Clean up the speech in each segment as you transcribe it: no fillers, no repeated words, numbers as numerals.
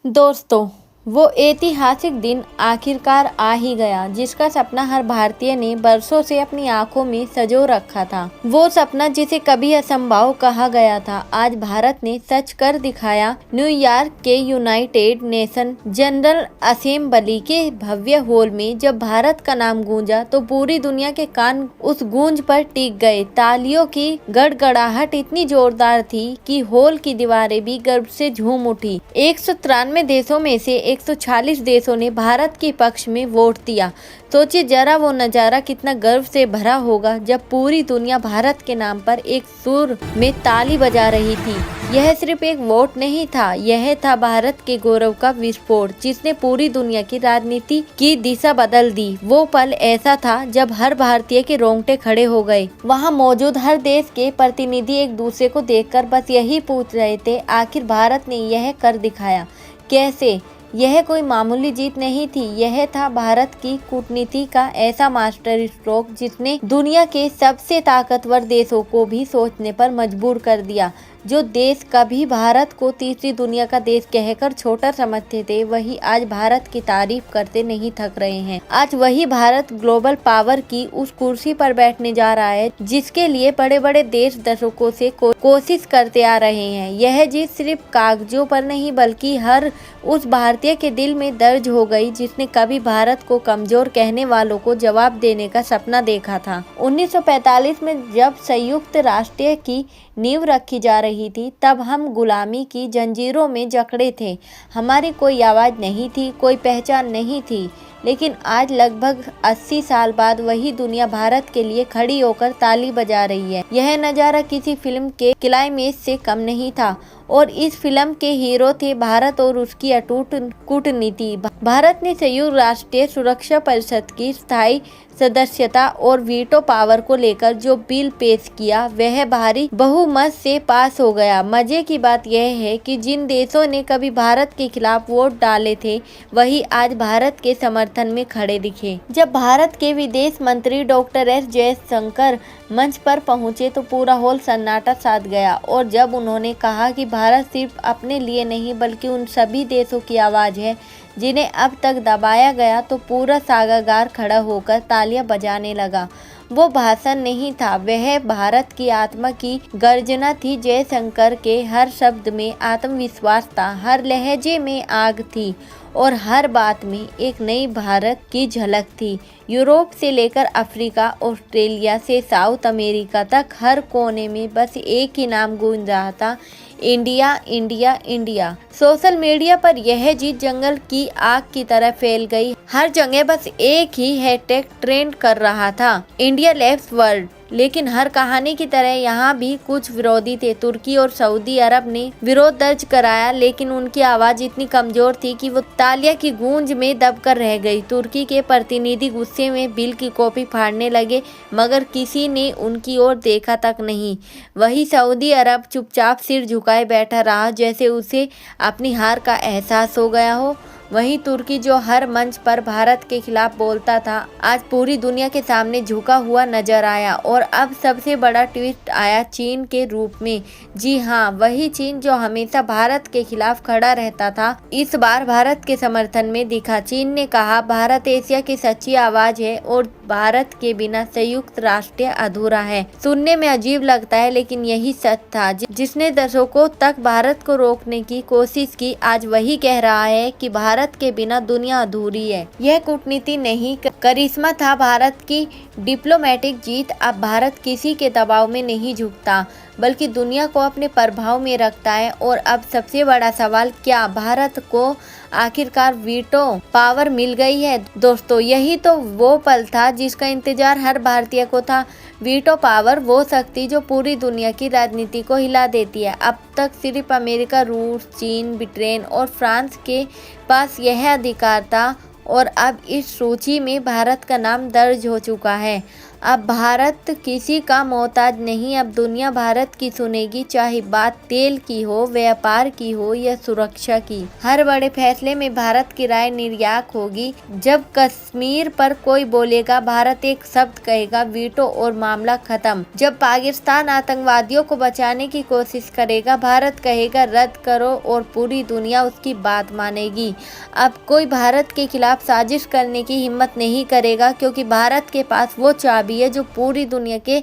दोस्तों, वो ऐतिहासिक दिन आखिरकार आ ही गया जिसका सपना हर भारतीय ने बरसों से अपनी आंखों में संजो रखा था। वो सपना जिसे कभी असंभव कहा गया था, आज भारत ने सच कर दिखाया। न्यूयॉर्क के यूनाइटेड नेशन जनरल असेंबली के भव्य हॉल में जब भारत का नाम गूंजा तो पूरी दुनिया के कान उस गूंज पर टिक गए। तालियों की गड़गड़ाहट इतनी जोरदार थी कि हॉल की दीवारें भी गर्व से झूम उठी। 193 देशों में से 140 देशों ने भारत के पक्ष में वोट दिया। सोचिए जरा वो नजारा कितना गर्व से भरा होगा जब पूरी दुनिया भारत के नाम पर एक सुर में ताली बजा रही थी। यह सिर्फ एक वोट नहीं था, यह था भारत के गौरव का विस्फोट जिसने पूरी दुनिया की राजनीति की दिशा बदल दी। वो पल ऐसा था जब हर भारतीय के रोंगटे खड़े हो गए। वहाँ मौजूद हर देश के प्रतिनिधि एक दूसरे को देखकर बस यही पूछ रहे थे, आखिर भारत ने यह कर दिखाया कैसे। यह कोई मामूली जीत नहीं थी, यह था भारत की कूटनीति का ऐसा मास्टर स्ट्रोक जिसने दुनिया के सबसे ताकतवर देशों को भी सोचने पर मजबूर कर दिया। जो देश कभी भारत को तीसरी दुनिया का देश कहकर छोटा समझते थे, वही आज भारत की तारीफ करते नहीं थक रहे हैं। आज वही भारत ग्लोबल पावर की उस कुर्सी पर बैठने जा रहा है जिसके लिए बड़े बड़े देश दशकों से कोशिश करते आ रहे हैं। यह जीत सिर्फ कागजों पर नहीं बल्कि हर उस भारतीय के दिल में दर्ज हो गई जिसने कभी भारत को कमजोर कहने वालों को जवाब देने का सपना देखा था। 1945 में जब संयुक्त राष्ट्र की नींव रखी जा रही थी, तब हम गुलामी की जंजीरों में जकड़े थे। हमारी कोई आवाज नहीं थी, कोई पहचान नहीं थी। लेकिन आज लगभग 80 साल बाद वही दुनिया भारत के लिए खड़ी होकर ताली बजा रही है। यह नज़ारा किसी फिल्म के क्लाइमेक्स से कम नहीं था और इस फिल्म के हीरो थे भारत और उसकी अटूट कूटनीति। भारत ने संयुक्त राष्ट्र सुरक्षा परिषद की स्थायी सदस्यता और वीटो पावर को लेकर जो बिल पेश किया वह भारी बहुमत से पास हो गया। मजे की बात यह है कि जिन देशों ने कभी भारत के खिलाफ वोट डाले थे वही आज भारत के समर्थन में खड़े दिखे। जब भारत के विदेश मंत्री डॉक्टर एस जयशंकर मंच पर पहुंचे तो पूरा हॉल सन्नाटा साध गया और जब उन्होंने कहा कि भारत सिर्फ अपने लिए नहीं बल्कि उन सभी देशों की आवाज़ है जिन्हें अब तक दबाया गया, तो पूरा सभागार खड़ा होकर तालियां बजाने लगा। वो भाषण नहीं था, वह भारत की आत्मा की गर्जना थी। जयशंकर के हर शब्द में आत्मविश्वास था, हर लहजे में आग थी और हर बात में एक नई भारत की झलक थी। यूरोप से लेकर अफ्रीका, ऑस्ट्रेलिया से साउथ अमेरिका तक हर कोने में बस एक ही नाम गूंज रहा था, India India India. Social media पर यह जीत जंगल की आग की तरह फैल गई। हर जगह बस एक ही हैशटैग ट्रेंड कर रहा था, इंडिया लेफ्ट वर्ल्ड। लेकिन हर कहानी की तरह यहाँ भी कुछ विरोधी थे। तुर्की और सऊदी अरब ने विरोध दर्ज कराया, लेकिन उनकी आवाज इतनी कमजोर थी कि वो तालियां की गूंज में दबकर रह गई। तुर्की के प्रतिनिधि गुस्से में बिल की कॉपी फाड़ने लगे, मगर किसी ने उनकी ओर देखा तक नहीं। वही सऊदी अरब चुपचाप सिर झुकाए बैठा रहा, जैसे उसे अपनी हार का एहसास हो गया हो। वहीं तुर्की जो हर मंच पर भारत के खिलाफ बोलता था, आज पूरी दुनिया के सामने झुका हुआ नजर आया। और अब सबसे बड़ा ट्विस्ट आया चीन के रूप में। जी हाँ, वही चीन जो हमेशा भारत के खिलाफ खड़ा रहता था, इस बार भारत के समर्थन में दिखा। चीन ने कहा, भारत एशिया की सच्ची आवाज है और भारत के बिना संयुक्त राष्ट्र अधूरा है। सुनने में अजीब लगता है, लेकिन यही सच था। जिसने दशकों तक भारत को रोकने की कोशिश की, आज वही कह रहा है कि भारत के बिना दुनिया अधूरी है। यह कूटनीति नहीं, करिश्मा था भारत की डिप्लोमेटिक जीत। अब भारत किसी के दबाव में नहीं झुकता, बल्कि दुनिया को अपने प्रभाव में रखता है। और अब सबसे बड़ा सवाल, क्या भारत को आखिरकार वीटो पावर मिल गई है? दोस्तों, यही तो वो पल था जिसका इंतजार हर भारतीय को था। वीटो पावर, वो शक्ति जो पूरी दुनिया की राजनीति को हिला देती है। अब तक सिर्फ अमेरिका, रूस, चीन, ब्रिटेन और फ्रांस के पास यह अधिकार था और अब इस सूची में भारत का नाम दर्ज हो चुका है। अब भारत किसी का मोहताज नहीं, अब दुनिया भारत की सुनेगी, चाहे बात तेल की हो, व्यापार की हो या सुरक्षा की। हर बड़े फैसले में भारत की राय निर्णायक होगी। जब कश्मीर पर कोई बोलेगा, भारत एक शब्द कहेगा, वीटो, और मामला खत्म। जब पाकिस्तान आतंकवादियों को बचाने की कोशिश करेगा, भारत कहेगा रद्द करो, और पूरी दुनिया उसकी बात मानेगी। अब कोई भारत के खिलाफ साजिश करने की हिम्मत नहीं करेगा, क्योंकि भारत के पास वो चाबी है जो पूरी दुनिया के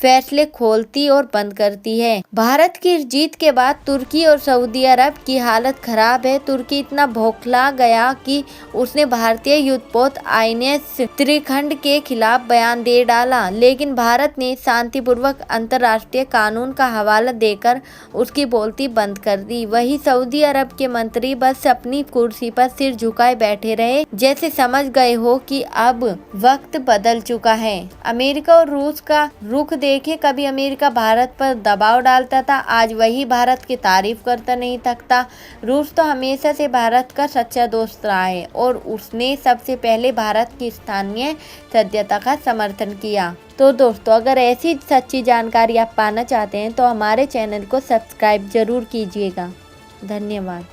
फैसले खोलती और बंद करती है। भारत की जीत के बाद तुर्की और सऊदी अरब की हालत खराब है। तुर्की इतना बौखला गया कि उसने भारतीय युद्धपोत आईएनएस त्रिखंड के खिलाफ बयान दे डाला, लेकिन भारत ने शांतिपूर्वक अंतर्राष्ट्रीय कानून का हवाला देकर उसकी बोलती बंद कर दी। वही सऊदी अरब के मंत्री बस अपनी कुर्सी पर सिर झुकाए बैठे रहे, जैसे समझ गए हो कि अब वक्त बदल चुका है। अमेरिका और रूस का रुख देखिए, कभी अमेरिका भारत पर दबाव डालता था, आज वही भारत की तारीफ करता नहीं थकता। रूस तो हमेशा से भारत का सच्चा दोस्त रहा है और उसने सबसे पहले भारत की स्थानीय सभ्यता का समर्थन किया। तो दोस्तों, अगर ऐसी सच्ची जानकारी आप पाना चाहते हैं तो हमारे चैनल को सब्सक्राइब जरूर कीजिएगा। धन्यवाद।